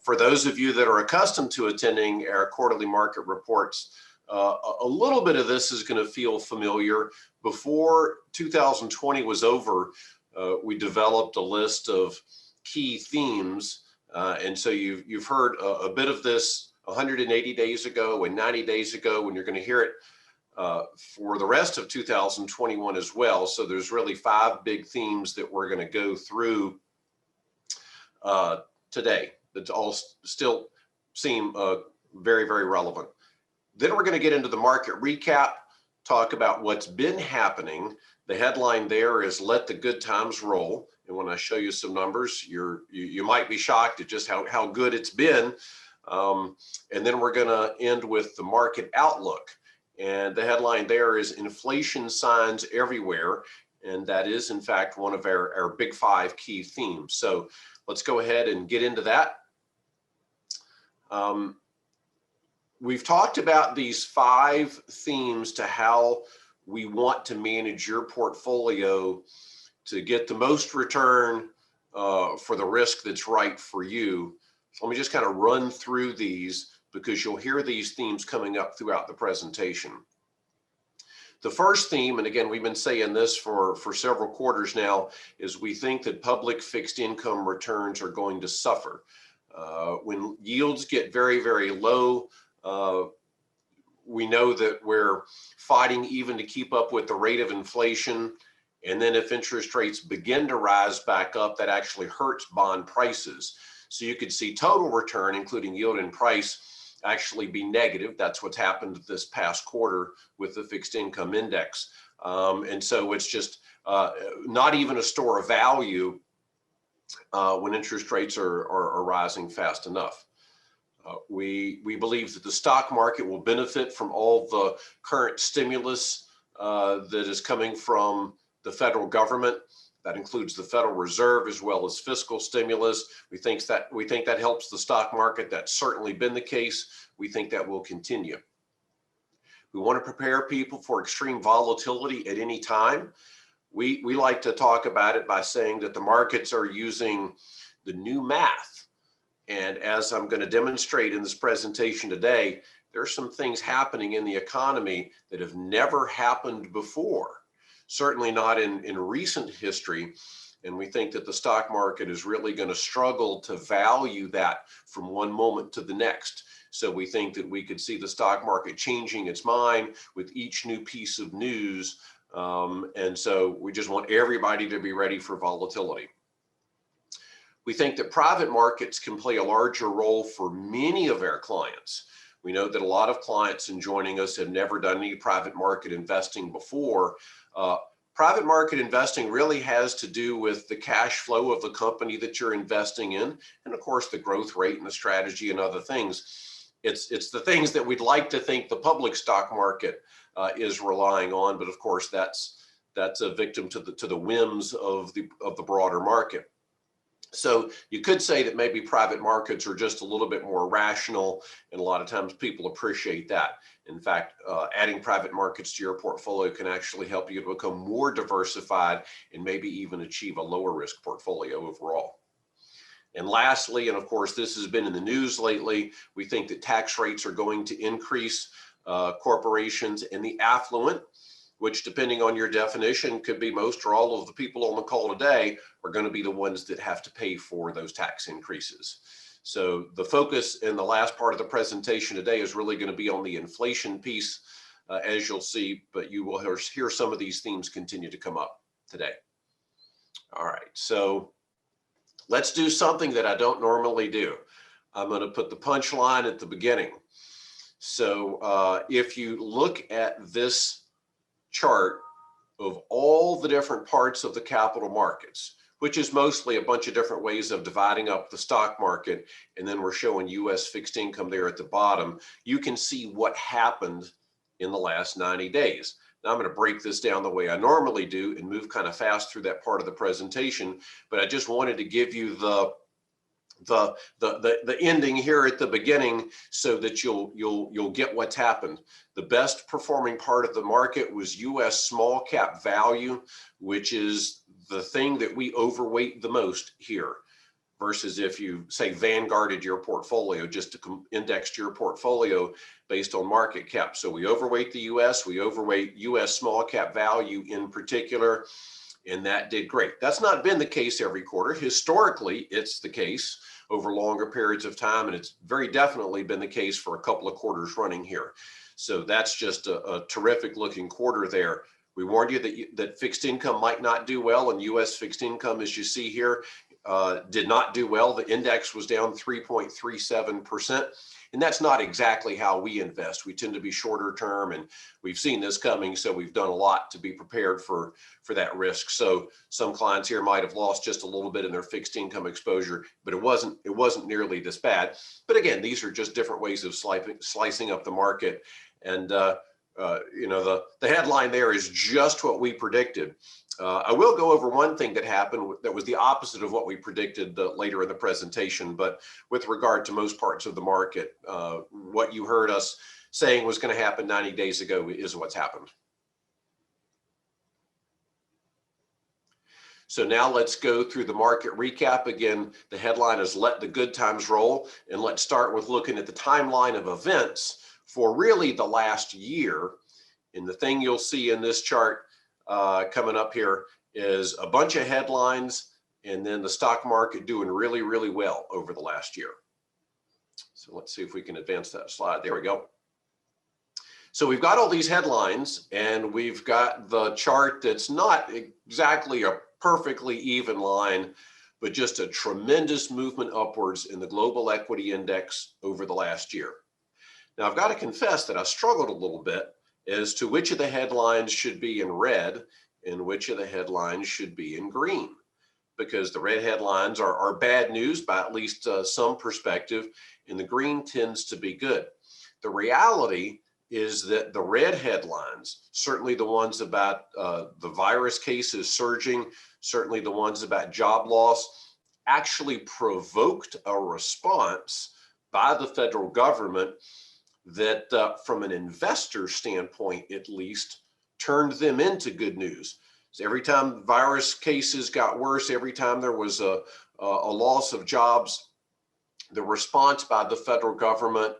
For those of you that are accustomed to attending our quarterly market reports, a little bit of this is going to feel familiar. Before 2020 was over, we developed a list of key themes. And so you've heard a bit of this 180 days ago and 90 days ago, and you're going to hear it for the rest of 2021 as well. So there's really 5 big themes that we're going to go through today that all still seem very, very relevant. Then we're going to get into the market recap, talk about what's been happening. The headline there is "Let the Good Times Roll." And when I show you some numbers, you might be shocked at just how good it's been. And then we're going to end with the market outlook. And the headline there is "Inflation Signs Everywhere." And that is, in fact, one of our big 5 key themes. So let's go ahead and get into that. We've talked about these 5 themes to how we want to manage your portfolio to get the most return for the risk that's right for you. So let me just kind of run through these because you'll hear these themes coming up throughout the presentation. The first theme, and again, we've been saying this for several quarters now, is we think that public fixed income returns are going to suffer. When yields get very, very low, we know that we're fighting even to keep up with the rate of inflation. And then if interest rates begin to rise back up, that actually hurts bond prices. So you could see total return, including yield and price, actually be negative. That's what's happened this past quarter with the fixed income index. And so it's just not even a store of value when interest rates are rising fast enough. We believe that the stock market will benefit from all the current stimulus that is coming from the federal government. That includes the Federal Reserve as well as fiscal stimulus. We think that helps the stock market. That's certainly been the case. We think that will continue. We want to prepare people for extreme volatility at any time. We like to talk about it by saying that the markets are using the new math. And as I'm going to demonstrate in this presentation today, there are some things happening in the economy that have never happened before, certainly not in recent history. And we think that the stock market is really going to struggle to value that from one moment to the next. So we think that we could see the stock market changing its mind with each new piece of news. And so we just want everybody to be ready for volatility. We think that private markets can play a larger role for many of our clients. We know that a lot of clients in joining us have never done any private market investing before. Private market investing really has to do with the cash flow of the company that you're investing in, and of course the growth rate and the strategy and other things. It's the things that we'd like to think the public stock market is relying on, but of course that's a victim to the whims of the broader market. So you could say that maybe private markets are just a little bit more rational, and a lot of times people appreciate that. In fact, adding private markets to your portfolio can actually help you to become more diversified and maybe even achieve a lower risk portfolio overall. And lastly, and of course this has been in the news lately, we think that tax rates are going to increase. Corporations and the affluent, which depending on your definition could be most or all of the people on the call today, are going to be the ones that have to pay for those tax increases. So the focus in the last part of the presentation today is really going to be on the inflation piece, as you'll see, but you will hear some of these themes continue to come up today. All right, so let's do something that I don't normally do. I'm going to put the punchline at the beginning. So if you look at this chart of all the different parts of the capital markets, which is mostly a bunch of different ways of dividing up the stock market, and then we're showing US fixed income there at the bottom, you can see what happened in the last 90 days. Now I'm going to break this down the way I normally do and move kind of fast through that part of the presentation, but I just wanted to give you the ending here at the beginning so that you'll get what's happened. The best performing part of the market was US small cap value, which is the thing that we overweight the most here. versus if you say Vanguarded your portfolio, just to indexed your portfolio based on market cap. So we overweight the US, we overweight US small cap value in particular, and that did great. That's not been the case every quarter. Historically, it's the case over longer periods of time, and it's very definitely been the case for a couple of quarters running here. So that's just a terrific looking quarter there. We warned you that fixed income might not do well, and US fixed income, as you see here, did not do well. The index was down 3.37%. And that's not exactly how we invest. We tend to be shorter term, and we've seen this coming, so we've done a lot to be prepared for that risk. So some clients here might have lost just a little bit in their fixed income exposure, but it wasn't nearly this bad. But again, these are just different ways of slicing up the market. And you know, the headline there is just what we predicted. I will go over one thing that happened that was the opposite of what we predicted later in the presentation, but with regard to most parts of the market, what you heard us saying was going to happen 90 days ago is what's happened. So now let's go through the market recap. Again, the headline is "Let the Good Times Roll," and let's start with looking at the timeline of events for really the last year. And the thing you'll see in this chart coming up here is a bunch of headlines and then the stock market doing really, really well over the last year. So let's see if we can advance that slide. There we go. So we've got all these headlines, and we've got the chart that's not exactly a perfectly even line, but just a tremendous movement upwards in the global equity index over the last year. Now, I've got to confess that I struggled a little bit as to which of the headlines should be in red and which of the headlines should be in green, because the red headlines are bad news by at least some perspective, and the green tends to be good. The reality is that the red headlines, certainly the ones about the virus cases surging, certainly the ones about job loss, actually provoked a response by the federal government that from an investor standpoint, at least, turned them into good news. So every time virus cases got worse, every time there was a loss of jobs, the response by the federal government,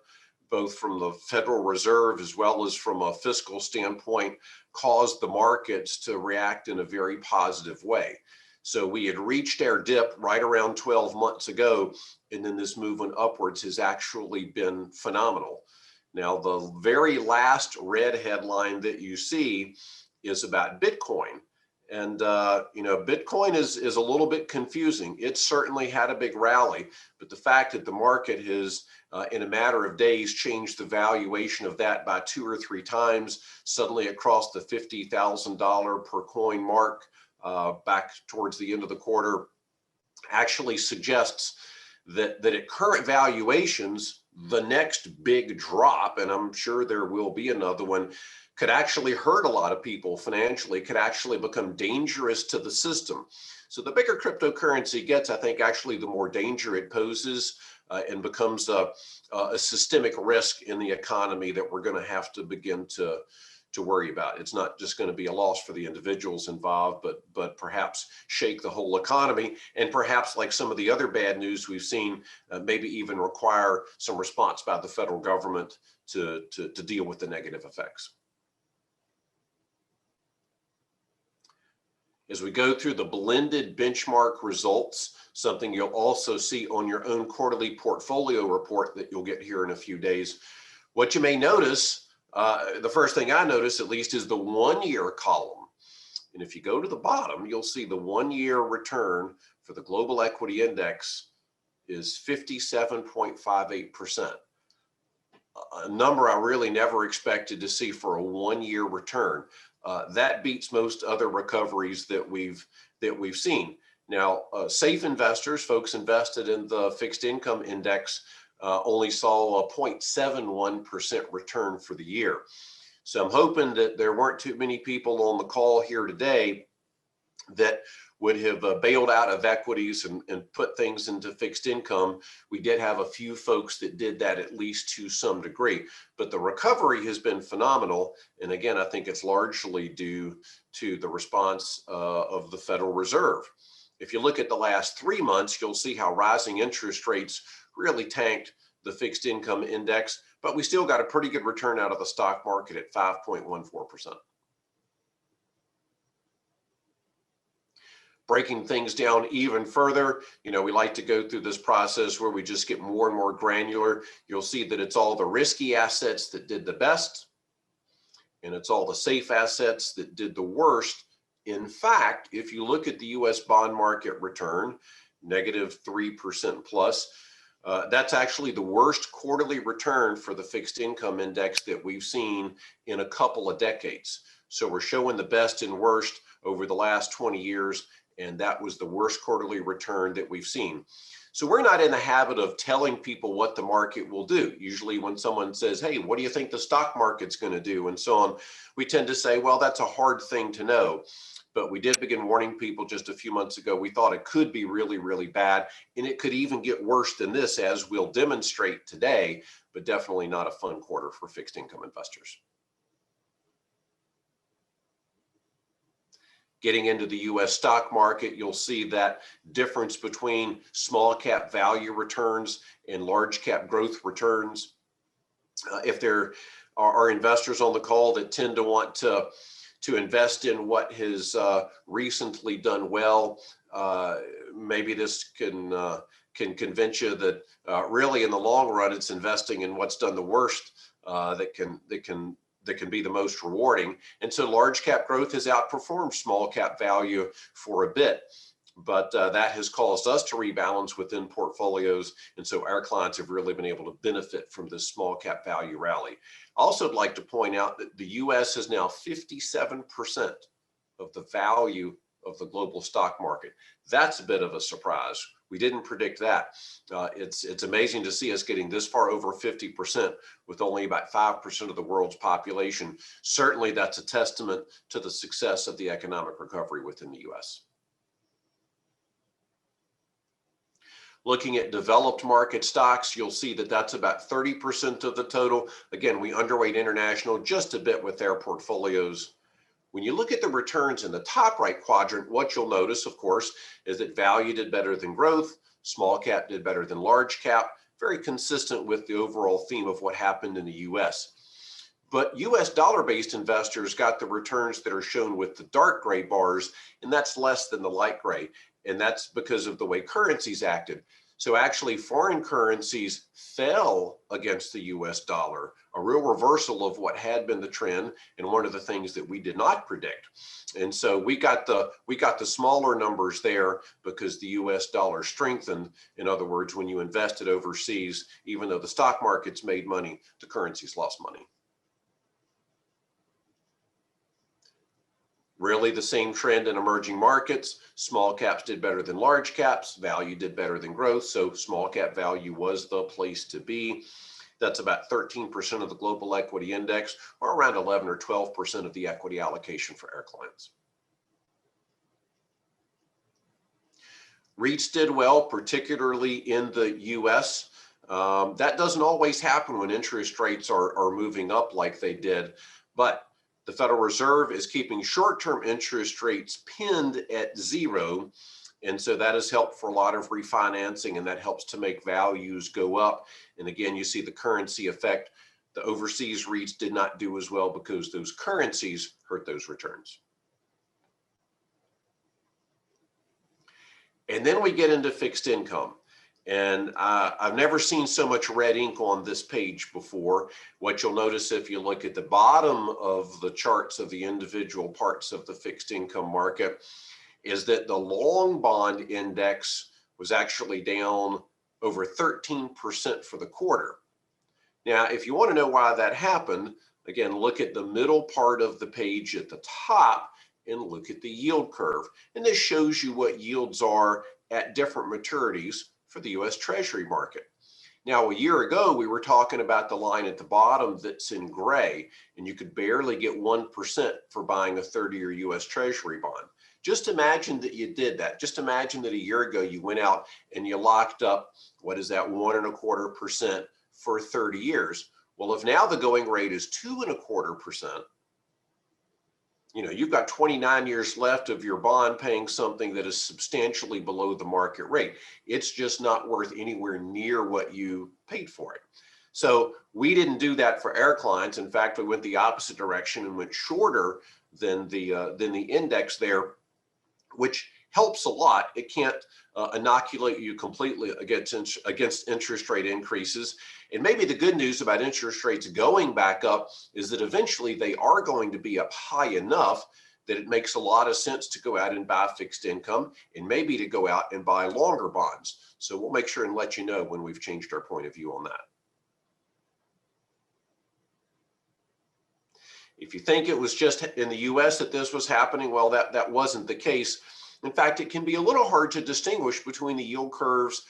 both from the Federal Reserve as well as from a fiscal standpoint, caused the markets to react in a very positive way. So we had reached our dip right around 12 months ago, and then this movement upwards has actually been phenomenal. Now, the very last red headline that you see is about Bitcoin. And, you know, Bitcoin is a little bit confusing. It certainly had a big rally, but the fact that the market has, in a matter of days, changed the valuation of that by 2 or 3 times, suddenly across the $50,000 per coin mark back towards the end of the quarter, actually suggests that at current valuations, the next big drop, and I'm sure there will be another one, could actually hurt a lot of people financially, could actually become dangerous to the system. So the bigger cryptocurrency gets, I think, actually the more danger it poses and becomes a systemic risk in the economy that we're going to have to begin to worry about. It's not just going to be a loss for the individuals involved, but perhaps shake the whole economy, and perhaps, like some of the other bad news we've seen, maybe even require some response by the federal government to deal with the negative effects. As we go through the blended benchmark results, something you'll also see on your own quarterly portfolio report that you'll get here in a few days, what you may notice, the first thing I notice at least, is the 1-year column. And if you go to the bottom, you'll see the 1-year return for the global equity index is 57.58%. A number I really never expected to see for a 1-year return. That beats most other recoveries that we've seen. Now, safe investors, folks invested in the fixed income index, only saw a 0.71% return for the year. So I'm hoping that there weren't too many people on the call here today that would have bailed out of equities and put things into fixed income. We did have a few folks that did that, at least to some degree, but the recovery has been phenomenal. And again, I think it's largely due to the response of the Federal Reserve. If you look at the last 3 months, you'll see how rising interest rates really tanked the fixed income index, but we still got a pretty good return out of the stock market at 5.14%. Breaking things down even further, we like to go through this process where we just get more and more granular. You'll see that it's all the risky assets that did the best, and it's all the safe assets that did the worst. In fact, if you look at the US bond market return, -3% plus, that's actually the worst quarterly return for the fixed income index that we've seen in a couple of decades. So we're showing the best and worst over the last 20 years, and that was the worst quarterly return that we've seen. So we're not in the habit of telling people what the market will do. Usually when someone says, hey, what do you think the stock market's going to do, and so on, we tend to say, well, that's a hard thing to know. But we did begin warning people just a few months ago. We thought it could be really, really bad, and it could even get worse than this, as we'll demonstrate today, but definitely not a fun quarter for fixed income investors. Getting into the US stock market, you'll see that difference between small cap value returns and large cap growth returns. If there are investors on the call that tend to want to invest in what has recently done well, maybe this can convince you that really in the long run, it's investing in what's done the worst that can be the most rewarding. And so large cap growth has outperformed small cap value for a bit, but that has caused us to rebalance within portfolios. And so our clients have really been able to benefit from this small cap value rally. Also, I'd like to point out that the US is now 57% of the value of the global stock market. That's a bit of a surprise. We didn't predict that. It's amazing to see us getting this far over 50% with only about 5% of the world's population. Certainly that's a testament to the success of the economic recovery within the US. Looking at developed market stocks, you'll see that that's about 30% of the total. Again, we underweight international just a bit with their portfolios. When you look at the returns in the top right quadrant, what you'll notice, of course, is that value did better than growth, small cap did better than large cap, very consistent with the overall theme of what happened in the US. But US dollar-based investors got the returns that are shown with the dark gray bars, and that's less than the light gray. And that's because of the way currencies acted. So actually foreign currencies fell against the US dollar, a real reversal of what had been the trend, and one of the things that we did not predict. And so we got the smaller numbers there because the US dollar strengthened. In other words, when you invested overseas, even though the stock markets made money, the currencies lost money. Really the same trend in emerging markets. Small caps did better than large caps. Value did better than growth. So small cap value was the place to be. That's about 13% of the global equity index, or around 11 or 12% of the equity allocation for our clients. REITs did well, particularly in the US. That doesn't always happen when interest rates are moving up like they did, but the Federal Reserve is keeping short-term interest rates pinned at zero. And so that has helped for a lot of refinancing, and that helps to make values go up. And again, you see the currency effect. The overseas REITs did not do as well because those currencies hurt those returns. And then we get into fixed income. And I've never seen so much red ink on this page before. What you'll notice if you look at the bottom of the charts of the individual parts of the fixed income market is that the long bond index was actually down over 13% for the quarter. Now, if you want to know why that happened, again, look at the middle part of the page at the top and look at the yield curve. And this shows you what yields are at different maturities for the US Treasury market. Now, a year ago, we were talking about the line at the bottom that's in gray, and you could barely get 1% for buying a 30-year US Treasury bond. Just imagine that you did that. Just imagine that a year ago you went out and you locked up, what is that, 1.25% for 30 years. Well, if now the going rate is 2.25%, you've got 29 years left of your bond paying something that is substantially below the market rate. It's just not worth anywhere near what you paid for it. So we didn't do that for our clients. In fact, we went the opposite direction and went shorter than the index there, which helps a lot. It can't inoculate you completely against interest rate increases. And maybe the good news about interest rates going back up is that eventually they are going to be up high enough that it makes a lot of sense to go out and buy fixed income and maybe to go out and buy longer bonds. So we'll make sure and let you know when we've changed our point of view on that. If you think it was just in the US that this was happening, well, that wasn't the case. In fact, it can be a little hard to distinguish between the yield curves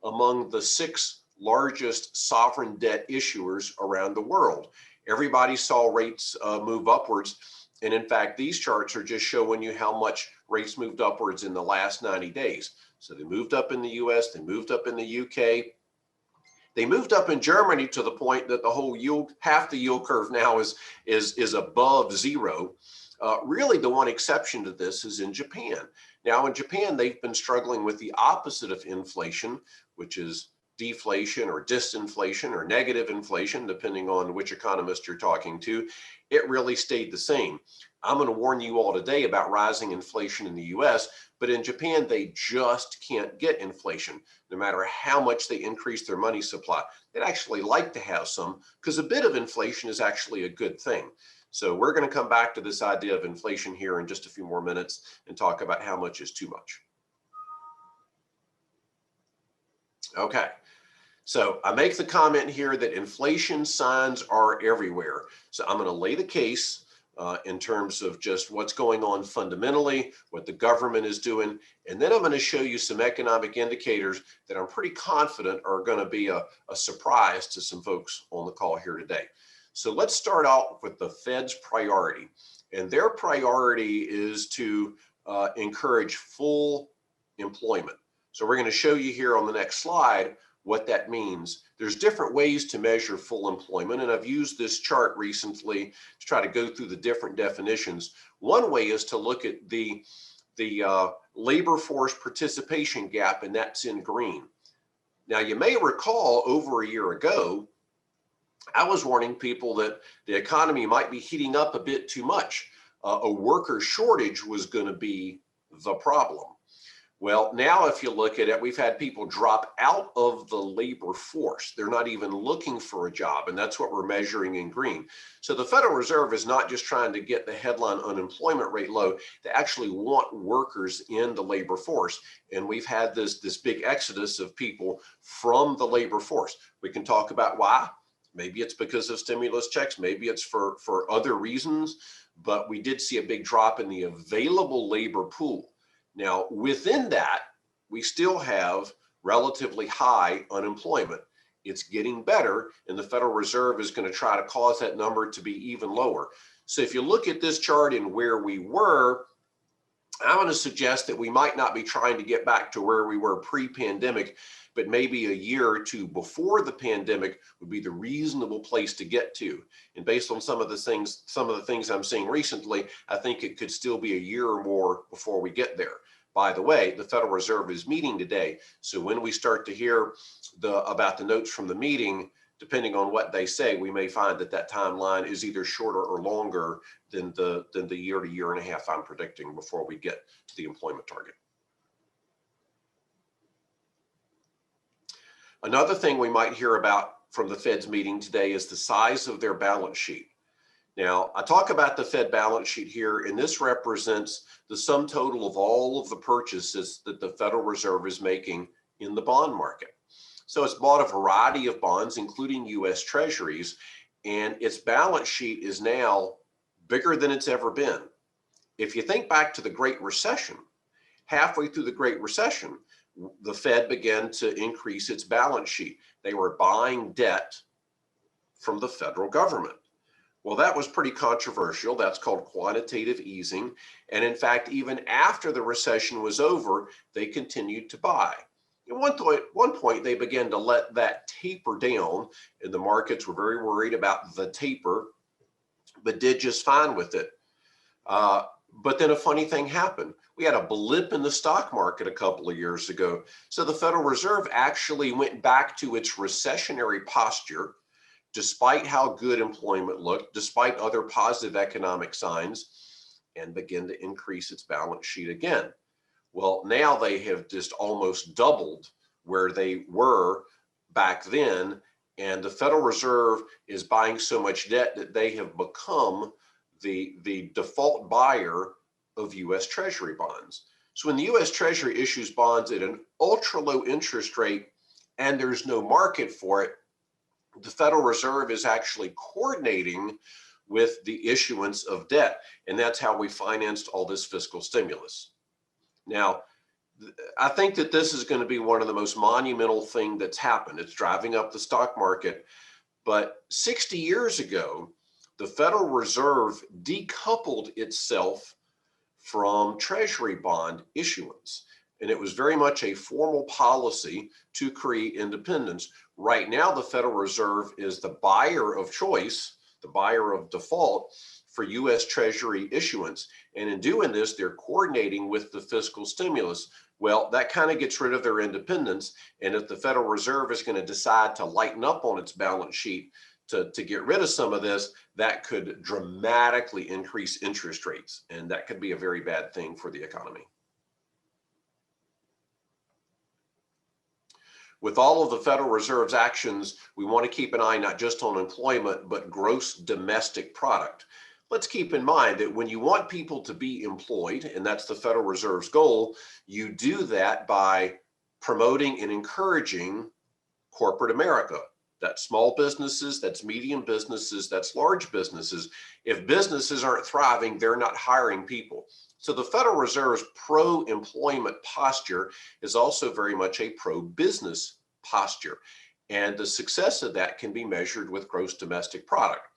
among the 6 largest sovereign debt issuers around the world. Everybody saw rates move upwards. And in fact, these charts are just showing you how much rates moved upwards in the last 90 days. So they moved up in the US, they moved up in the UK. They moved up in Germany to the point that the whole half the yield curve now is above zero. Really, the one exception to this is in Japan. Now, in Japan, they've been struggling with the opposite of inflation, which is deflation or disinflation or negative inflation, depending on which economist you're talking to. It really stayed the same. I'm going to warn you all today about rising inflation in the US, but in Japan, they just can't get inflation, no matter how much they increase their money supply. They'd actually like to have some, because a bit of inflation is actually a good thing. So we're going to come back to this idea of inflation here in just a few more minutes and talk about how much is too much. Okay. So I make the comment here that inflation signs are everywhere. So I'm going to lay the case in terms of just what's going on fundamentally, what the government is doing, and then I'm going to show you some economic indicators that I'm pretty confident are going to be a surprise to some folks on the call here today. So let's start out with the Fed's priority. And their priority is to encourage full employment. So we're going to show you here on the next slide what that means. There's different ways to measure full employment, and I've used this chart recently to try to go through the different definitions. One way is to look at the labor force participation gap, and that's in green. Now, you may recall over a year ago, I was warning people that the economy might be heating up a bit too much. A worker shortage was going to be the problem. Well, now if you look at it, we've had people drop out of the labor force. They're not even looking for a job, and that's what we're measuring in green. So the Federal Reserve is not just trying to get the headline unemployment rate low. They actually want workers in the labor force, and we've had this big exodus of people from the labor force. We can talk about why. Maybe it's because of stimulus checks. Maybe it's for other reasons, but we did see a big drop in the available labor pool. Now, within that, we still have relatively high unemployment. It's getting better, and the Federal Reserve is going to try to cause that number to be even lower. So if you look at this chart and where we were, I'm going to suggest that we might not be trying to get back to where we were pre-pandemic, but maybe a year or two before the pandemic would be the reasonable place to get to. And based on some of the things I'm seeing recently, I think it could still be a year or more before we get there. By the way, the Federal Reserve is meeting today. So when we start to hear about the notes from the meeting, depending on what they say, we may find that timeline is either shorter or longer than the year to year and a half I'm predicting before we get to the employment target. Another thing we might hear about from the Fed's meeting today is the size of their balance sheet. Now, I talk about the Fed balance sheet here, and this represents the sum total of all of the purchases that the Federal Reserve is making in the bond market. So it's bought a variety of bonds, including US Treasuries, and its balance sheet is now bigger than it's ever been. If you think back to the Great Recession, halfway through the Great Recession, the Fed began to increase its balance sheet. They were buying debt from the federal government. Well, that was pretty controversial. That's called quantitative easing. And in fact, even after the recession was over, they continued to buy. At one point, they began to let that taper down, and the markets were very worried about the taper, but did just fine with it. But then a funny thing happened. We had a blip in the stock market a couple of years ago. So the Federal Reserve actually went back to its recessionary posture, despite how good employment looked, despite other positive economic signs, and began to increase its balance sheet again. Well, now they have just almost doubled where they were back then. And the Federal Reserve is buying so much debt that they have become the default buyer of US Treasury bonds. So when the US Treasury issues bonds at an ultra low interest rate and there's no market for it, the Federal Reserve is actually coordinating with the issuance of debt. And that's how we financed all this fiscal stimulus. Now, I think that this is going to be one of the most monumental things that's happened. It's driving up the stock market. But 60 years ago, the Federal Reserve decoupled itself from Treasury bond issuance. And it was very much a formal policy to create independence. Right now, the Federal Reserve is the buyer of choice, the buyer of default for US Treasury issuance. And in doing this, they're coordinating with the fiscal stimulus. Well, that kind of gets rid of their independence. And if the Federal Reserve is going to decide to lighten up on its balance sheet to get rid of some of this, that could dramatically increase interest rates. And that could be a very bad thing for the economy. With all of the Federal Reserve's actions, we want to keep an eye not just on employment, but gross domestic product. Let's keep in mind that when you want people to be employed, and that's the Federal Reserve's goal, you do that by promoting and encouraging corporate America. That's small businesses, that's medium businesses, that's large businesses. If businesses aren't thriving, they're not hiring people. So the Federal Reserve's pro-employment posture is also very much a pro-business posture. And the success of that can be measured with gross domestic product.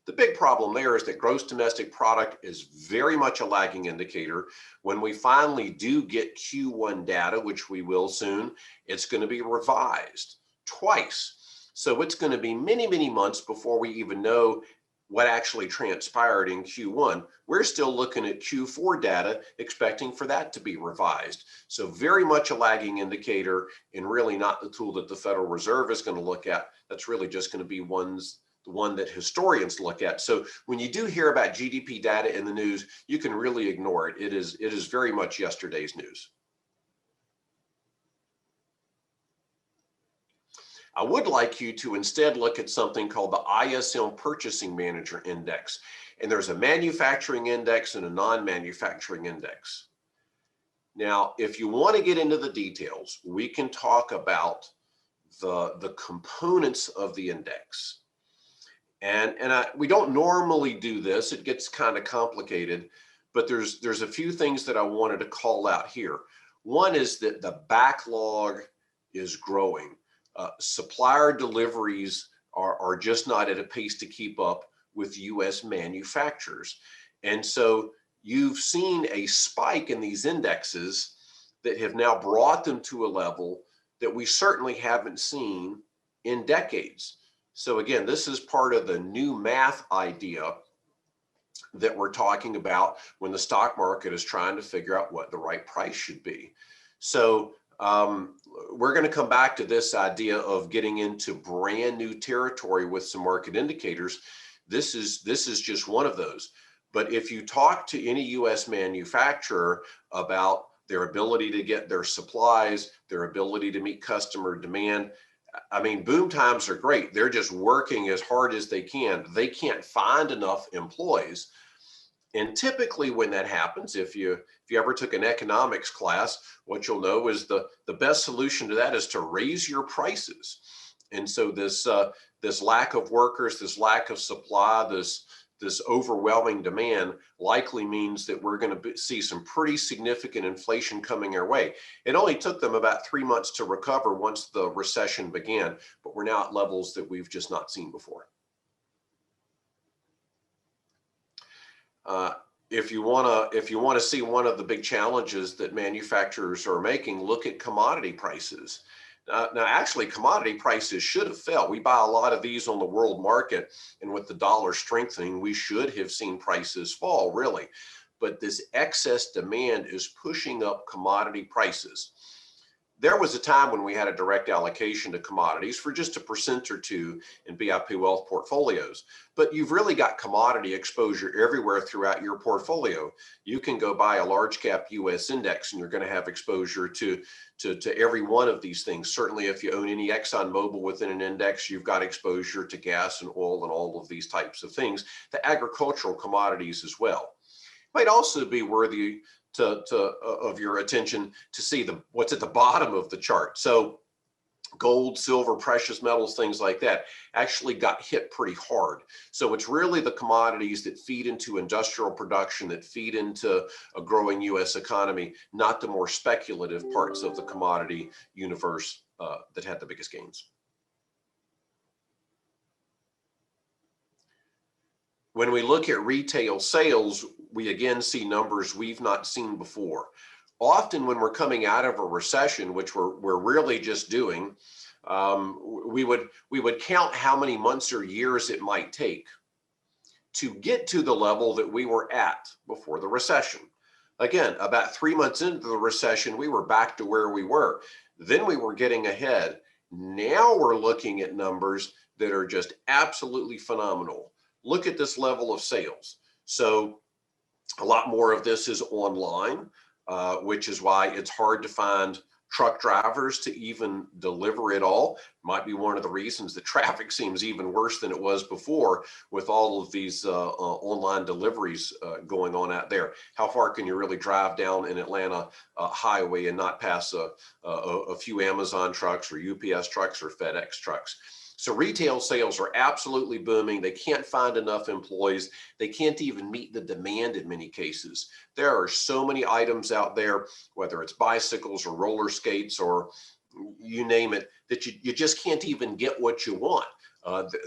The big problem there is that gross domestic product is very much a lagging indicator. When we finally do get Q1 data, which we will soon, it's going to be revised twice. So it's going to be many, many months before we even know what actually transpired in Q1. We're still looking at Q4 data, expecting for that to be revised. So very much a lagging indicator, and really not the tool that the Federal Reserve is going to look at. That's really just going to be the one that historians look at. So when you do hear about GDP data in the news, you can really ignore it. It is very much yesterday's news. I would like you to instead look at something called the ISM Purchasing Manager Index. And there's a manufacturing index and a non-manufacturing index. Now, if you want to get into the details, we can talk about the components of the index. And we don't normally do this. It gets kind of complicated, but there's a few things that I wanted to call out here. One is that the backlog is growing. Supplier deliveries are just not at a pace to keep up with US manufacturers. And so you've seen a spike in these indexes that have now brought them to a level that we certainly haven't seen in decades. So again, this is part of the new math idea that we're talking about when the stock market is trying to figure out what the right price should be. So we're going to come back to this idea of getting into brand new territory with some market indicators. This is just one of those. But if you talk to any US manufacturer about their ability to get their supplies, their ability to meet customer demand, I mean, boom times are great. They're just working as hard as they can. They can't find enough employees. And typically when that happens, if you ever took an economics class, what you'll know is the best solution to that is to raise your prices. And so this lack of workers, this lack of supply, this overwhelming demand likely means that we're going to see some pretty significant inflation coming our way. It only took them about 3 months to recover once the recession began, but we're now at levels that we've just not seen before. If you want to see one of the big challenges that manufacturers are making, look at commodity prices. Now, actually, commodity prices should have fell. We buy a lot of these on the world market, and with the dollar strengthening, we should have seen prices fall, really. But this excess demand is pushing up commodity prices. There was a time when we had a direct allocation to commodities for just 1% or 2% in BIP wealth portfolios, but you've really got commodity exposure everywhere throughout your portfolio. You can go buy a large cap US index and you're going to have exposure to every one of these things. Certainly if you own any ExxonMobil within an index, you've got exposure to gas and oil and all of these types of things, the agricultural commodities as well. Might also be worthy of your attention to see what's at the bottom of the chart. So gold, silver, precious metals, things like that actually got hit pretty hard. So it's really the commodities that feed into industrial production, that feed into a growing US economy, not the more speculative parts of the commodity universe that had the biggest gains. When we look at retail sales, we again see numbers we've not seen before. Often when we're coming out of a recession, which we're really just doing, we would count how many months or years it might take to get to the level that we were at before the recession. Again, about 3 months into the recession, we were back to where we were. Then we were getting ahead. Now we're looking at numbers that are just absolutely phenomenal. Look at this level of sales. So a lot more of this is online, which is why it's hard to find truck drivers to even deliver it all. Might be one of the reasons that traffic seems even worse than it was before with all of these online deliveries going on out there. How far can you really drive down an Atlanta highway and not pass a few Amazon trucks or UPS trucks or FedEx trucks? So retail sales are absolutely booming. They can't find enough employees. They can't even meet the demand in many cases. There are so many items out there, whether it's bicycles or roller skates or you name it, that you just can't even get what you want.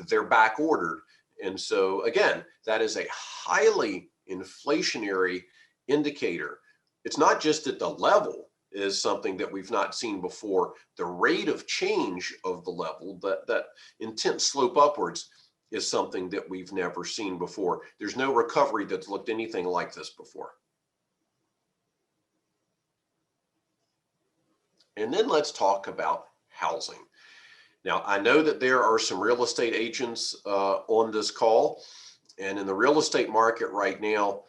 They're back ordered. And so again, that is a highly inflationary indicator. It's not just at the level is something that we've not seen before. The rate of change of the level, that intense slope upwards, is something that we've never seen before. There's no recovery that's looked anything like this before. And then let's talk about housing. Now, I know that there are some real estate agents on this call, and in the real estate market right now,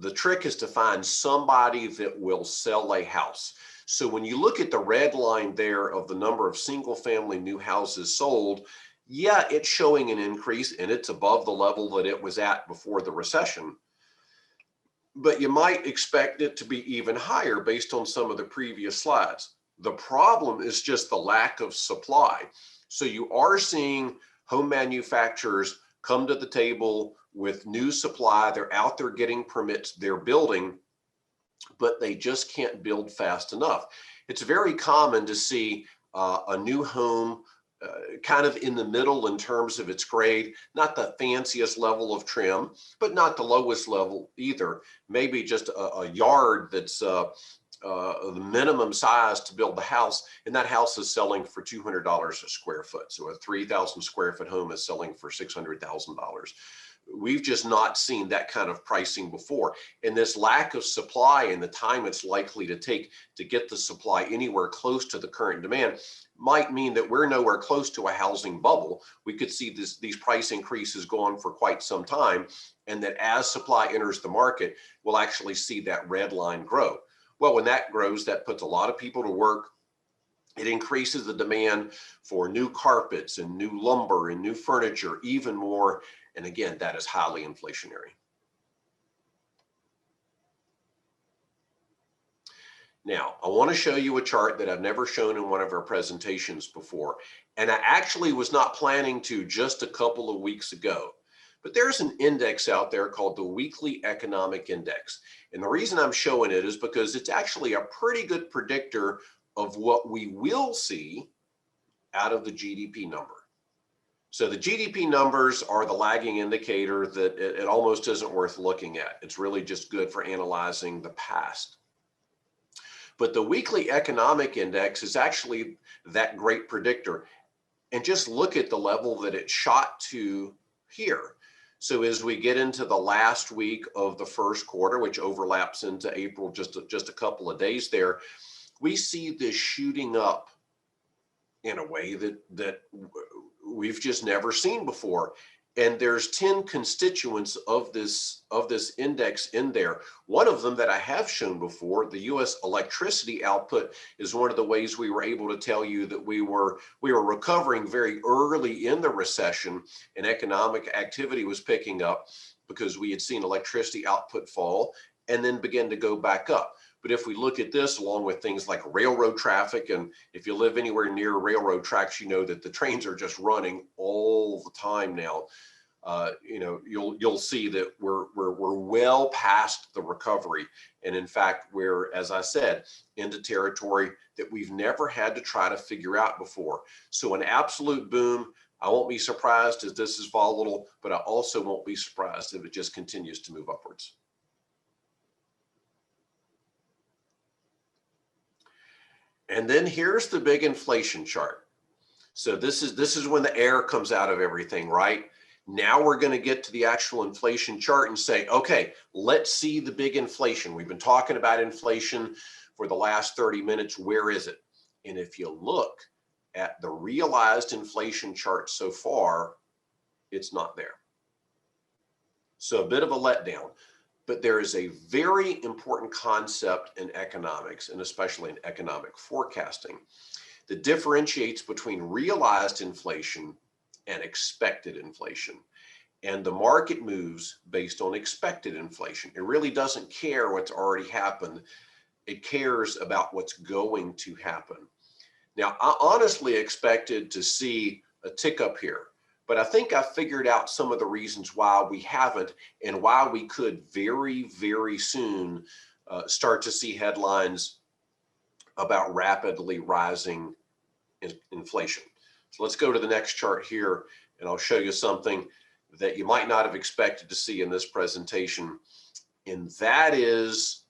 the trick is to find somebody that will sell a house. So when you look at the red line there of the number of single family new houses sold, yeah, it's showing an increase and it's above the level that it was at before the recession. But you might expect it to be even higher based on some of the previous slides. The problem is just the lack of supply. So you are seeing home manufacturers come to the table with new supply. They're out there getting permits, they're building, but they just can't build fast enough. It's very common to see a new home kind of in the middle in terms of its grade, not the fanciest level of trim, but not the lowest level either. Maybe just a yard that's the minimum size to build the house, and that house is selling for $200 a square foot. So a 3,000 square foot home is selling for $600,000. We've just not seen that kind of pricing before. And this lack of supply and the time it's likely to take to get the supply anywhere close to the current demand might mean that we're nowhere close to a housing bubble. We could see these price increases go on for quite some time, and that as supply enters the market, we'll actually see that red line grow. Well, when that grows, that puts a lot of people to work. It increases the demand for new carpets and new lumber and new furniture even more. And again, that is highly inflationary. Now, I want to show you a chart that I've never shown in one of our presentations before. And I actually was not planning to just a couple of weeks ago. But there's an index out there called the Weekly Economic Index. And the reason I'm showing it is because it's actually a pretty good predictor of what we will see out of the GDP number. So the GDP numbers are the lagging indicator that it almost isn't worth looking at. It's really just good for analyzing the past. But the weekly economic index is actually that great predictor. And just look at the level that it shot to here. So as we get into the last week of the first quarter, which overlaps into April, just a couple of days there, we see this shooting up in a way that we've just never seen before. And there's 10 constituents of this index in there. One of them that I have shown before, the US electricity output, is one of the ways we were able to tell you that we were recovering very early in the recession, and economic activity was picking up because we had seen electricity output fall and then begin to go back up. But if we look at this along with things like railroad traffic, and if you live anywhere near railroad tracks, you know that the trains are just running all the time now. You'll see that we're well past the recovery, and in fact, we're, as I said, into territory that we've never had to try to figure out before. So an absolute boom. I won't be surprised if this is volatile, but I also won't be surprised if it just continues to move upwards. And then here's the big inflation chart. So this is when the air comes out of everything, right? Now we're going to get to the actual inflation chart and say, okay, let's see the big inflation. We've been talking about inflation for the last 30 minutes. Where is it? And if you look at the realized inflation chart so far, it's not there. So a bit of a letdown. But there is a very important concept in economics, and especially in economic forecasting, that differentiates between realized inflation and expected inflation. And the market moves based on expected inflation. It really doesn't care what's already happened. It cares about what's going to happen. Now, I honestly expected to see a tick up here, but I think I figured out some of the reasons why we haven't, and why we could very, very soon start to see headlines about rapidly rising inflation. So let's go to the next chart here, and I'll show you something that you might not have expected to see in this presentation, and that is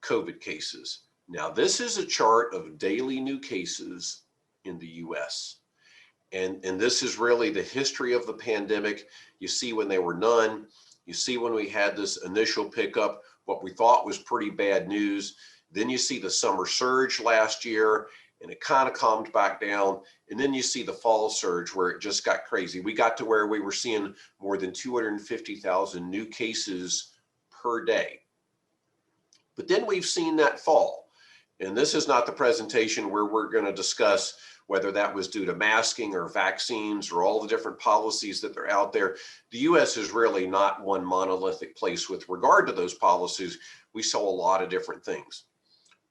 COVID cases. Now, this is a chart of daily new cases in the US. And this is really the history of the pandemic. You see when there were none, you see when we had this initial pickup, what we thought was pretty bad news. Then you see the summer surge last year, and it kind of calmed back down. And then you see the fall surge where it just got crazy. We got to where we were seeing more than 250,000 new cases per day. But then we've seen that fall. And this is not the presentation where we're going to discuss whether that was due to masking or vaccines or all the different policies that are out there. The US is really not one monolithic place with regard to those policies. We saw a lot of different things.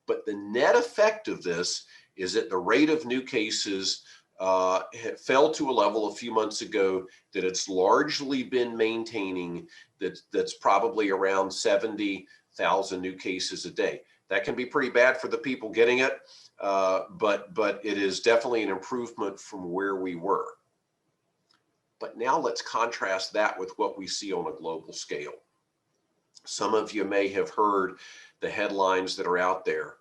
But the net effect of this is that the rate of new cases fell to a level a few months ago that it's largely been maintaining, that's probably around 70,000 new cases a day. That can be pretty bad for the people getting it, but it is definitely an improvement from where we were. But now let's contrast that with what we see on a global scale. Some of you may have heard the headlines that are out there,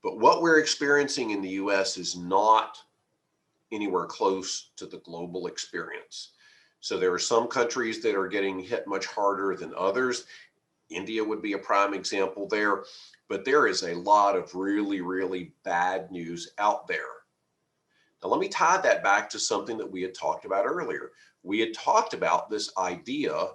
but what we're experiencing in the US is not anywhere close to the global experience. So there are some countries that are getting hit much harder than others. India would be a prime example there, but there is a lot of really, really bad news out there. Now, let me tie that back to something that we had talked about earlier. We had talked about this idea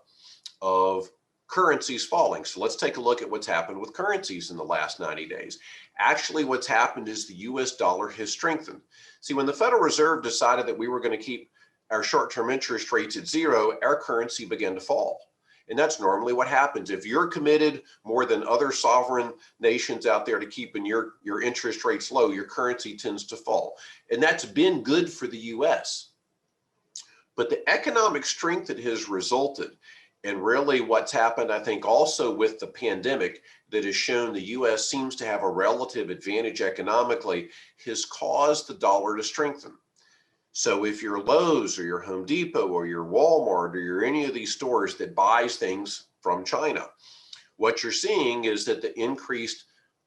of currencies falling. So let's take a look at what's happened with currencies in the last 90 days. Actually, what's happened is the US dollar has strengthened. See, when the Federal Reserve decided that we were going to keep our short-term interest rates at zero, our currency began to fall. And that's normally what happens. If you're committed more than other sovereign nations out there to keeping your interest rates low, your currency tends to fall. And that's been good for the US. But the economic strength that has resulted, and really what's happened, I think, also with the pandemic that has shown the US seems to have a relative advantage economically, has caused the dollar to strengthen. So if you're Lowe's or your Home Depot or your Walmart or you're any of these stores that buys things from China, what you're seeing is that the increased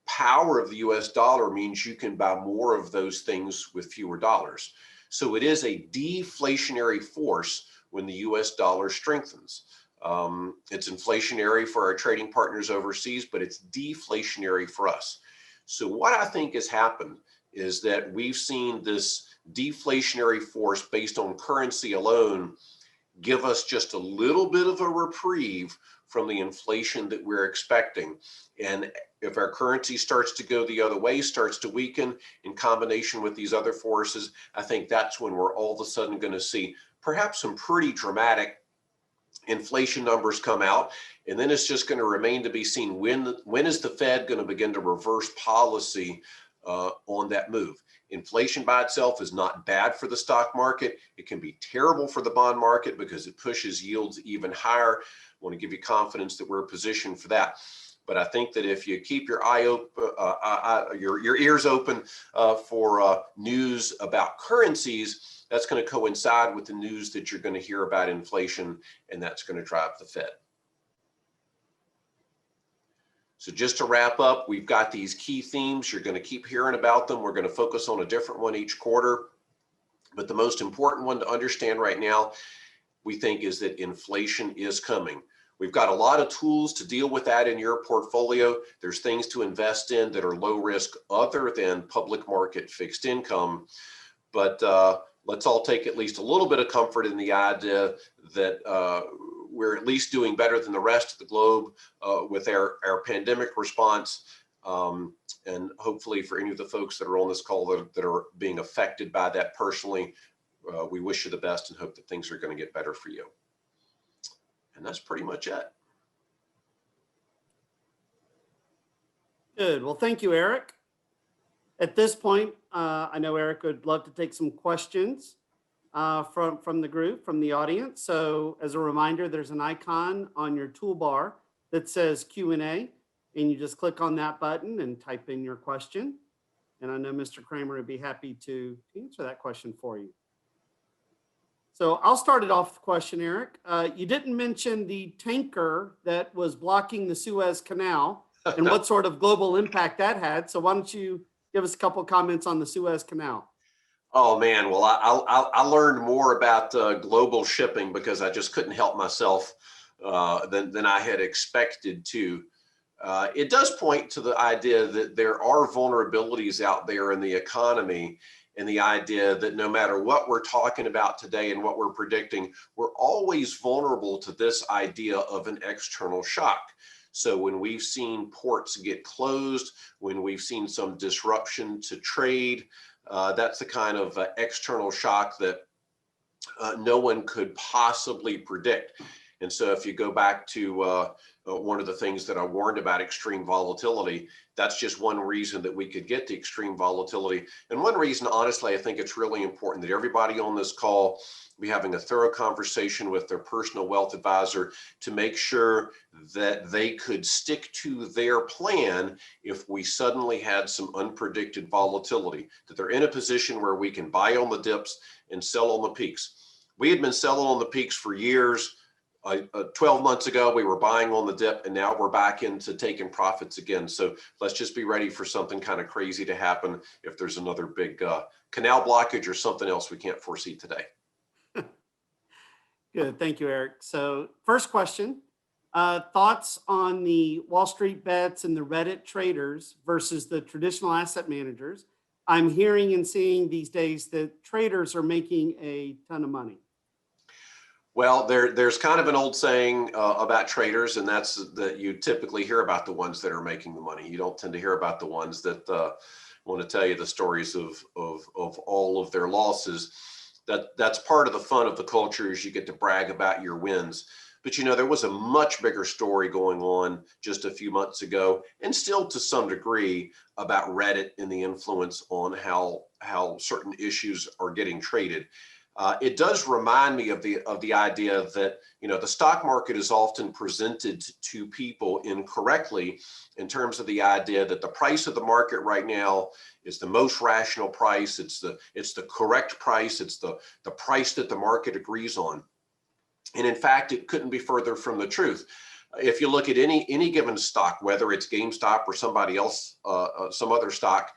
power of the US dollar means you can buy more of those things with fewer dollars. So it is a deflationary force when the US dollar strengthens. It's inflationary for our trading partners overseas, but it's deflationary for us. So what I think has happened is that we've seen this deflationary force based on currency alone give us just a little bit of a reprieve from the inflation that we're expecting. And if our currency starts to go the other way, starts to weaken in combination with these other forces, I think that's when we're all of a sudden going to see perhaps some pretty dramatic inflation numbers come out. And then it's just going to remain to be seen when is the Fed going to begin to reverse policy on that move. Inflation by itself is not bad for the stock market. It can be terrible for the bond market because it pushes yields even higher. I want to give you confidence that we're positioned for that. But I think that if you keep your your ears open for news about currencies, that's going to coincide with the news that you're going to hear about inflation, and that's going to drive the Fed. So just to wrap up, we've got these key themes. You're going to keep hearing about them. We're going to focus on a different one each quarter. But the most important one to understand right now, we think, is that inflation is coming. We've got a lot of tools to deal with that in your portfolio. There's things to invest in that are low risk other than public market fixed income. But let's all take at least a little bit of comfort in the idea that we're at least doing better than the rest of the globe with our pandemic response. And hopefully for any of the folks that are on this call that are being affected by that personally, we wish you the best and hope that things are going to get better for you. And that's pretty much it. Good. Well, thank you, Eric. At this point, I know Eric would love to take some questions from the group, from the audience. So as a reminder, there's an icon on your toolbar that says Q&A, and you just click on that button and type in your question. And I know Mr. Cramer would be happy to answer that question for you. So I'll start it off with a question, Eric. You didn't mention the tanker that was blocking the Suez Canal and what sort of global impact that had. So why don't you give us a couple of comments on the Suez Canal? Oh man, well, I learned more about global shipping because I just couldn't help myself than I had expected to. It does point to the idea that there are vulnerabilities out there in the economy, and the idea that no matter what we're talking about today and what we're predicting, we're always vulnerable to this idea of an external shock. So when we've seen ports get closed, when we've seen some disruption to trade, that's the kind of external shock that no one could possibly predict. And so if you go back to one of the things that I warned about, extreme volatility, that's just one reason that we could get the extreme volatility. And one reason, honestly, I think it's really important that everybody on this call be having a thorough conversation with their personal wealth advisor to make sure that they could stick to their plan if we suddenly had some unpredicted volatility, that they're in a position where we can buy on the dips and sell on the peaks. We had been selling on the peaks for years. 12 months ago, we were buying on the dip, and now we're back into taking profits again. So let's just be ready for something kind of crazy to happen if there's another big canal blockage or something else we can't foresee today. Good. Thank you, Eric. So first question, thoughts on the Wall Street bets and the Reddit traders versus the traditional asset managers. I'm hearing and seeing these days that traders are making a ton of money. Well, there's kind of an old saying about traders, and that's that you typically hear about the ones that are making the money. You don't tend to hear about the ones that want to tell you the stories of all of their losses. That's part of the fun of the culture, is you get to brag about your wins. But you know, there was a much bigger story going on just a few months ago, and still to some degree, about Reddit and the influence on how certain issues are getting traded. It does remind me of the idea that, you know, the stock market is often presented to people incorrectly in terms of the idea that the price of the market right now is the most rational price. It's the correct price. It's the price that the market agrees on. And in fact, it couldn't be further from the truth. if you look at any given stock, whether it's GameStop or somebody else, some other stock,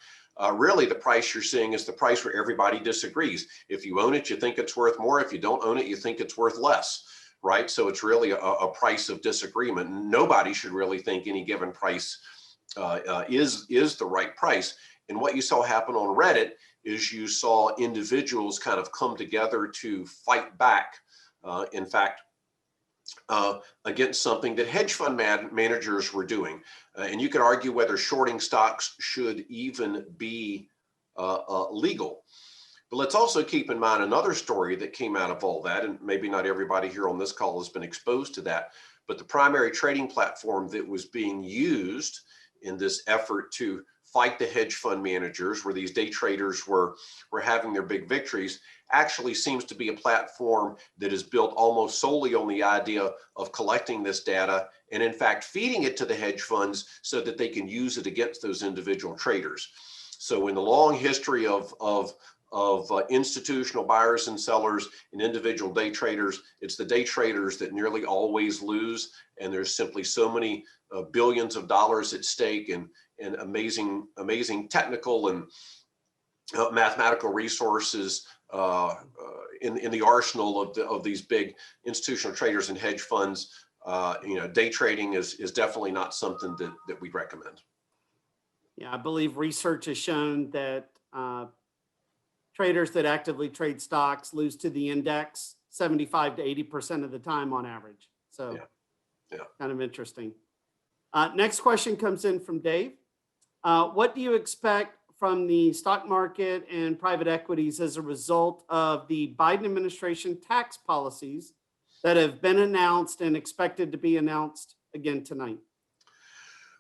really the price you're seeing is the price where everybody disagrees. If you own it, you think it's worth more. If you don't own it, you think it's worth less, right? So it's really a price of disagreement. Nobody should really think any given price is the right price. And what you saw happen on Reddit is you saw individuals kind of come together to fight back. In fact, against something that hedge fund managers were doing. And you could argue whether shorting stocks should even be legal. But let's also keep in mind another story that came out of all that, and maybe not everybody here on this call has been exposed to that, but the primary trading platform that was being used in this effort to fight the hedge fund managers, where these day traders were having their big victories, actually seems to be a platform that is built almost solely on the idea of collecting this data and in fact feeding it to the hedge funds so that they can use it against those individual traders. So in the long history of institutional buyers and sellers and individual day traders, it's the day traders that nearly always lose, and there's simply so many billions of dollars at stake and amazing technical and mathematical resources in the arsenal of these big institutional traders and hedge funds. Day trading is definitely not something that we'd recommend. Yeah, I believe research has shown that traders that actively trade stocks lose to the index 75 to 80% of the time on average. So yeah. Kind of interesting. Next question comes in from Dave. What do you expect from the stock market and private equities as a result of the Biden administration tax policies that have been announced and expected to be announced again tonight?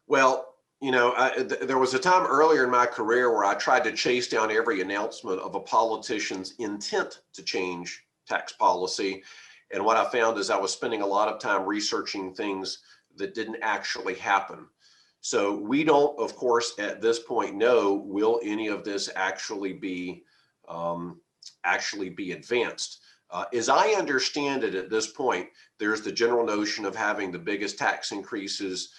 Well, there was a time earlier in my career where I tried to chase down every announcement of a politician's intent to change tax policy. And what I found is I was spending a lot of time researching things that didn't actually happen. So we don't, of course, at this point know, will any of this actually be advanced? As I understand it at this point, there's the general notion of having the biggest tax increases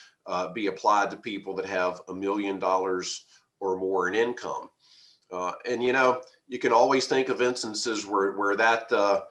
be applied to people that have $1 million or more in income. And you can always think of instances where that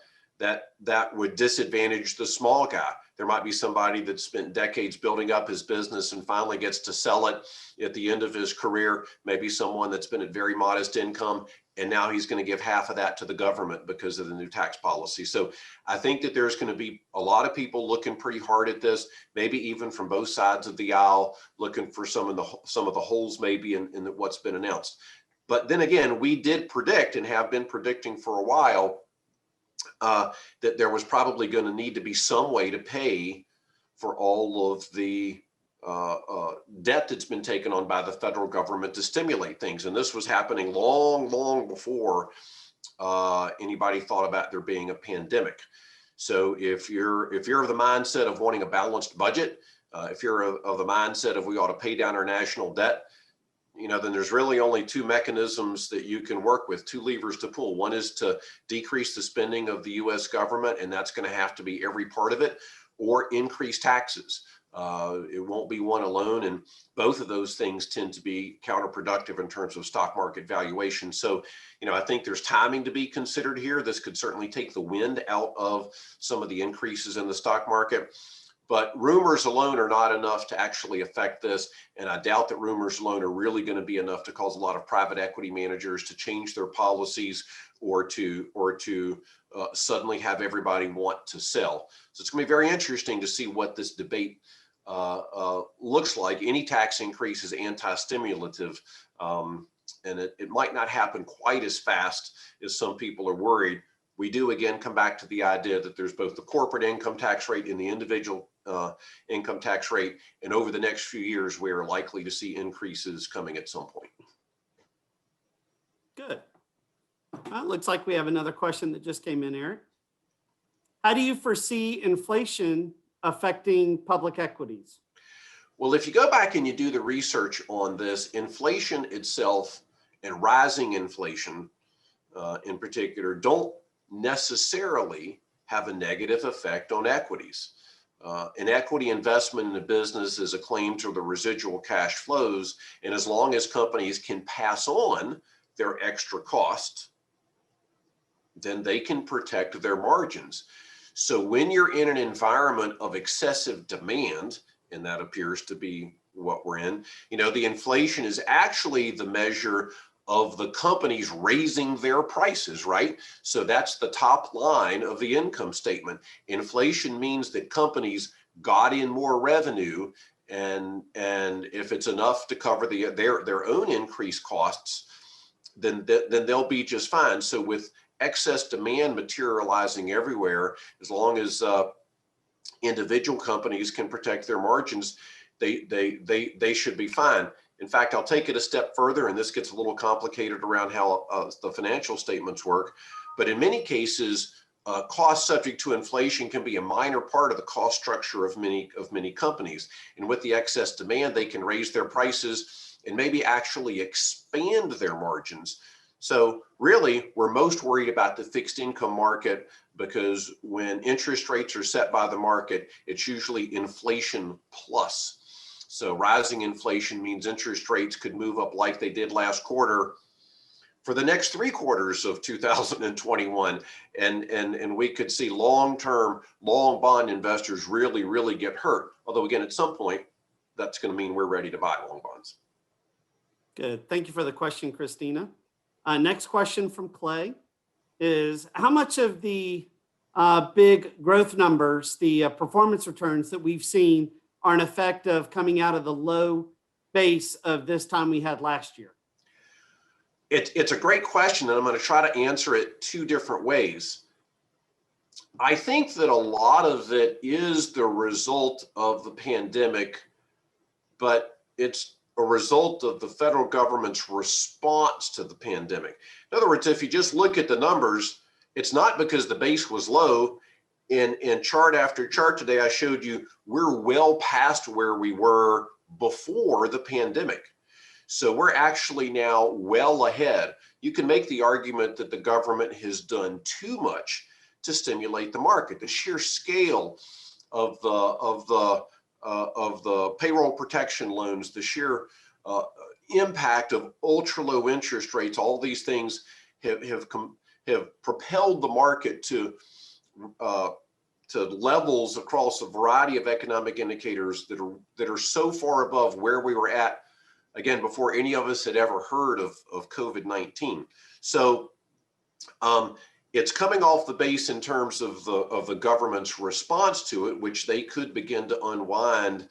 would disadvantage the small guy. There might be somebody that spent decades building up his business and finally gets to sell it at the end of his career. Maybe someone that's been at very modest income, and now he's going to give half of that to the government because of the new tax policy. So I think that there's going to be a lot of people looking pretty hard at this, maybe even from both sides of the aisle, looking for some of the holes maybe in what's been announced. But then again, we did predict and have been predicting for a while that there was probably going to need to be some way to pay for all of the debt that's been taken on by the federal government to stimulate things. And this was happening long before anybody thought about there being a pandemic. So if you're of the mindset of wanting a balanced budget, if you're of the mindset of we ought to pay down our national debt, then there's really only two mechanisms that you can work with, two levers to pull. One is to decrease the spending of the U.S. government, and that's going to have to be every part of it, or increase taxes. It won't be one alone, and both of those things tend to be counterproductive in terms of stock market valuation. So, I think there's timing to be considered here. This could certainly take the wind out of some of the increases in the stock market. But rumors alone are not enough to actually affect this. And I doubt that rumors alone are really going to be enough to cause a lot of private equity managers to change their policies or to suddenly have everybody want to sell. So it's going to be very interesting to see what this debate looks like. Any tax increase is anti-stimulative, and it might not happen quite as fast as some people are worried. We do again come back to the idea that there's both the corporate income tax rate and the individual income tax rate, and over the next few years we are likely to see increases coming at some point. Good. Well, it looks like we have another question that just came in, Eric. How do you foresee inflation affecting public equities? Well, if you go back and you do the research on this, inflation itself and rising inflation in particular don't necessarily have a negative effect on equities. An equity investment in a business is a claim to the residual cash flows. And as long as companies can pass on their extra cost, then they can protect their margins. So when you're in an environment of excessive demand, and that appears to be what we're in, the inflation is actually the measure of the companies raising their prices, right? So that's the top line of the income statement. Inflation means that companies got in more revenue, and if it's enough to cover their own increased costs, then they'll be just fine. So with excess demand materializing everywhere, as long as individual companies can protect their margins, they should be fine. In fact, I'll take it a step further, and this gets a little complicated around how the financial statements work. But in many cases, costs subject to inflation can be a minor part of the cost structure of many companies. And with the excess demand, they can raise their prices and maybe actually expand their margins. So really, we're most worried about the fixed income market, because when interest rates are set by the market, it's usually inflation plus. So rising inflation means interest rates could move up like they did last quarter for the next 3 quarters of 2021. And we could see long-term, long bond investors really get hurt. Although again, at some point, that's going to mean we're ready to buy long bonds. Good. Thank you for the question, Christina. Next question from Clay is, how much of the big growth numbers, the performance returns that we've seen, are an effect of coming out of the low base of this time we had last year? It's a great question, and I'm going to try to answer it 2 different ways. I think that a lot of it is the result of the pandemic, but it's a result of the federal government's response to the pandemic. In other words, if you just look at the numbers, it's not because the base was low. In chart after chart today, I showed you we're well past where we were before the pandemic. So we're actually now well ahead. You can make the argument that the government has done too much to stimulate the market. The sheer scale of the payroll protection loans, the sheer impact of ultra low interest rates, all these things have propelled the market to levels across a variety of economic indicators that are so far above where we were at, again, before any of us had ever heard of COVID-19. So it's coming off the base in terms of the government's response to it, which they could begin to unwind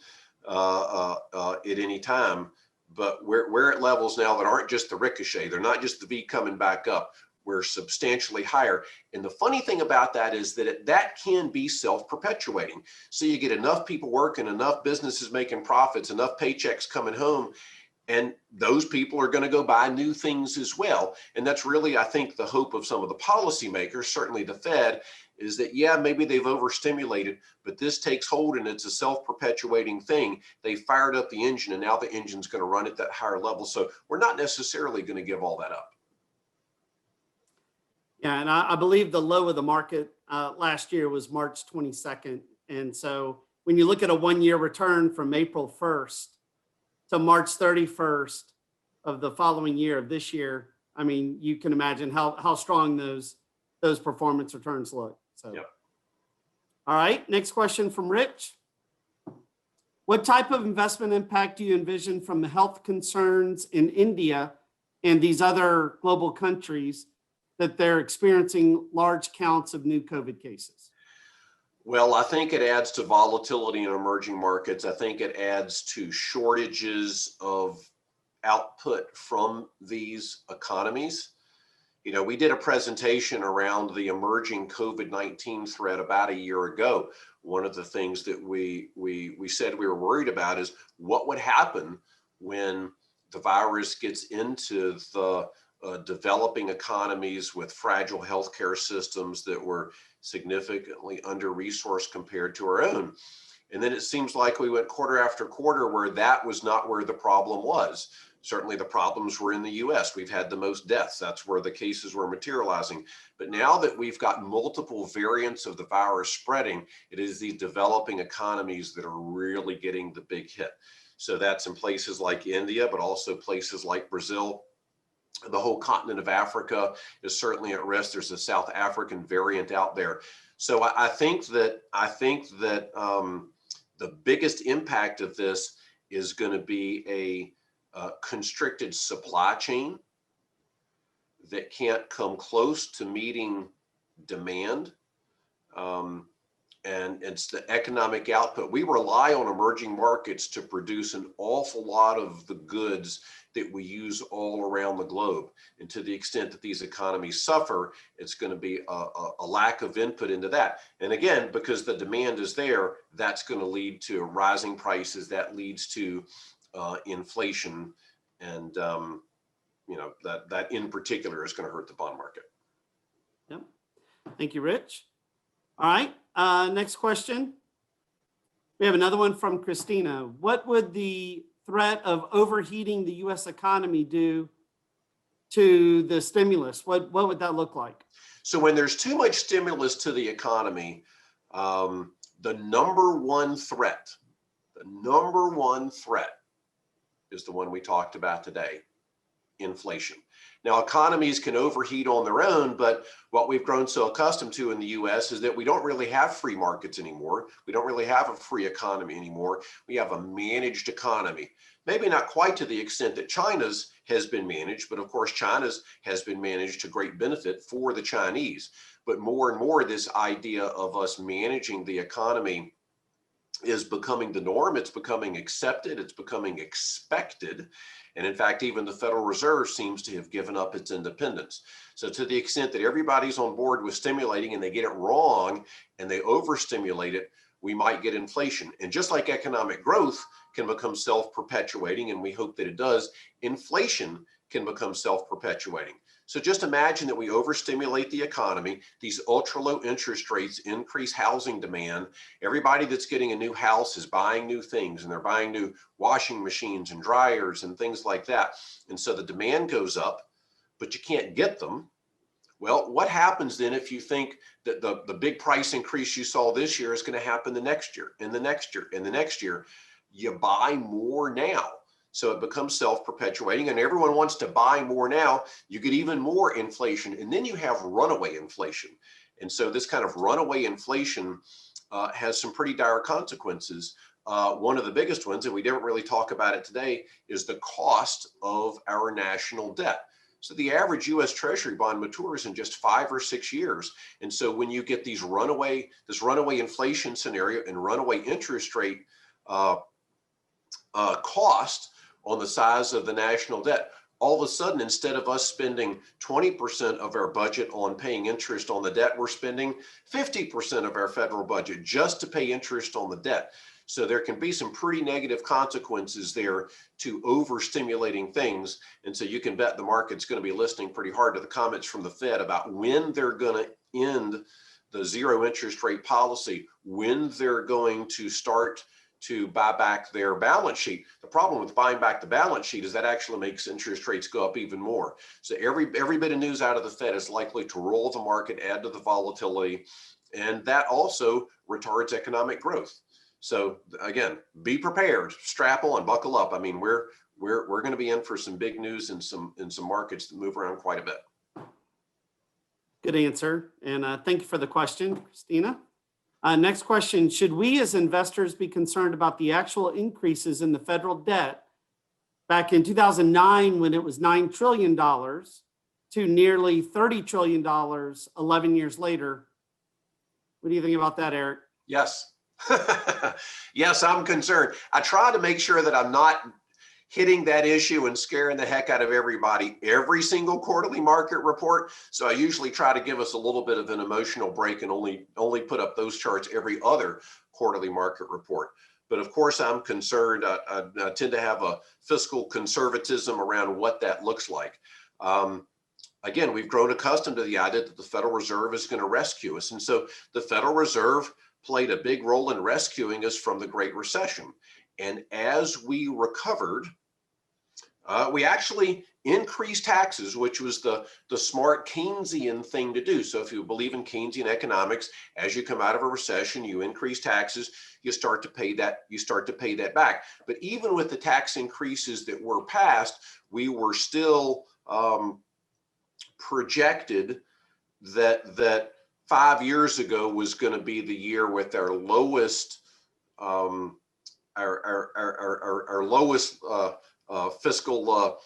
at any time. But we're at levels now that aren't just the ricochet. They're not just the V coming back up. We're substantially higher. And the funny thing about that is that that can be self-perpetuating. So you get enough people working, enough businesses making profits, enough paychecks coming home, and those people are going to go buy new things as well. And that's really, I think, the hope of some of the policymakers, certainly the Fed, is that, yeah, maybe they've overstimulated, but this takes hold and it's a self-perpetuating thing. They fired up the engine, and now the engine's going to run at that higher level. So we're not necessarily going to give all that up. Yeah, and I believe the low of the market last year was March 22nd. And so when you look at a 1-year return from April 1st to March 31st of the following year, of this year, I mean, you can imagine how strong those performance returns look. So, yep. All right, next question from Rich. What type of investment impact do you envision from the health concerns in India and these other global countries that they're experiencing large counts of new COVID cases? Well, I think it adds to volatility in emerging markets. I think it adds to shortages of output from these economies. You know, we did a presentation around the emerging COVID-19 threat about a year ago. One of the things that we said we were worried about is what would happen when the virus gets into the developing economies with fragile healthcare systems that were significantly under-resourced compared to our own. And then it seems like we went quarter after quarter where that was not where the problem was. Certainly the problems were in the US. We've had the most deaths. That's where the cases were materializing. But now that we've got multiple variants of the virus spreading, it is these developing economies that are really getting the big hit. So that's in places like India, but also places like Brazil. The whole continent of Africa is certainly at risk. There's a South African variant out there. So I think that the biggest impact of this is going to be a constricted supply chain that can't come close to meeting demand. And it's the economic output. We rely on emerging markets to produce an awful lot of the goods that we use all around the globe. And to the extent that these economies suffer, it's going to be a lack of input into that. And again, because the demand is there, that's going to lead to rising prices. That leads to inflation. And that in particular is going to hurt the bond market. Yep. Thank you, Rich. All right. Next question. We have another one from Christina. What would the threat of overheating the U.S. economy do to the stimulus? What would that look like? So when there's too much stimulus to the economy, the number one threat is the one we talked about today: inflation. Now, economies can overheat on their own, but what we've grown so accustomed to in the US is that we don't really have free markets anymore. We don't really have a free economy anymore. We have a managed economy. Maybe not quite to the extent that China's has been managed, but of course China's has been managed to great benefit for the Chinese. But more and more, this idea of us managing the economy is becoming the norm. It's becoming accepted. It's becoming expected. And in fact, even the Federal Reserve seems to have given up its independence. So to the extent that everybody's on board with stimulating and they get it wrong and they overstimulate it, we might get inflation. And just like economic growth can become self-perpetuating, and we hope that it does, inflation can become self-perpetuating. So just imagine that we overstimulate the economy. These ultra low interest rates increase housing demand. Everybody that's getting a new house is buying new things, and they're buying new washing machines and dryers and things like that. And so the demand goes up, but you can't get them. Well, what happens then if you think that the big price increase you saw this year is going to happen the next year and the next year and the next year? You buy more now. So it becomes self-perpetuating, and everyone wants to buy more now. You get even more inflation, and then you have runaway inflation. And so this kind of runaway inflation has some pretty dire consequences. One of the biggest ones, and we didn't really talk about it today, is the cost of our national debt. So the average U.S. Treasury bond matures in just 5 or 6 years. And so when you get this runaway inflation scenario and runaway interest rate cost on the size of the national debt, all of a sudden, instead of us spending 20% of our budget on paying interest on the debt, we're spending 50% of our federal budget just to pay interest on the debt. So there can be some pretty negative consequences there to overstimulating things. And so you can bet the market's going to be listening pretty hard to the comments from the Fed about when they're going to end the zero interest rate policy, when they're going to start to buy back their balance sheet. The problem with buying back the balance sheet is that actually makes interest rates go up even more. So every bit of news out of the Fed is likely to roll the market, add to the volatility, and that also retards economic growth. So again, be prepared, strap on, buckle up. I mean, we're going to be in for some big news in some markets that move around quite a bit. Good answer, and thank you for the question, Christina. Next question, should we as investors be concerned about the actual increases in the federal debt back in 2009 when it was $9 trillion to nearly $30 trillion 11 years later? What do you think about that, Eric? Yes. Yes, I'm concerned. I try to make sure that I'm not hitting that issue and scaring the heck out of everybody every single quarterly market report. So I usually try to give us a little bit of an emotional break and only put up those charts every other quarterly market report. But of course, I'm concerned. I tend to have a fiscal conservatism around what that looks like. Again, we've grown accustomed to the idea that the Federal Reserve is going to rescue us. And so the Federal Reserve played a big role in rescuing us from the Great Recession. And as we recovered, We actually increased taxes, which was the smart Keynesian thing to do. So if you believe in Keynesian economics, as you come out of a recession, you increase taxes, you start to pay that back. But even with the tax increases that were passed, we were still projected that 5 years ago was going to be the year with our lowest our lowest fiscal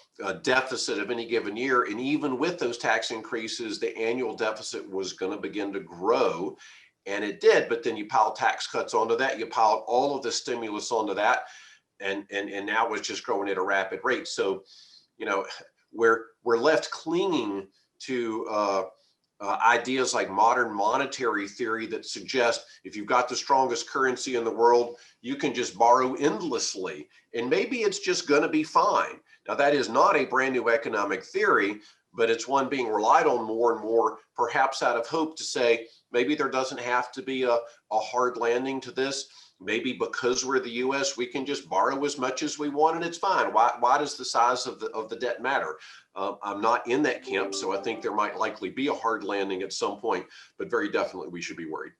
deficit of any given year. And even with those tax increases, the annual deficit was going to begin to grow. And it did. But then you pile tax cuts onto that, you pile all of the stimulus onto that. And now it's just growing at a rapid rate. So, you know, we're left clinging to ideas like modern monetary theory that suggest if you've got the strongest currency in the world, you can just borrow endlessly, and maybe it's just going to be fine. Now, that is not a brand new economic theory, but it's one being relied on more and more, perhaps out of hope to say maybe there doesn't have to be a hard landing to this. Maybe because we're the U.S., we can just borrow as much as we want and it's fine. Why does the size of the debt matter? I'm not in that camp, so I think there might likely be a hard landing at some point, but very definitely we should be worried.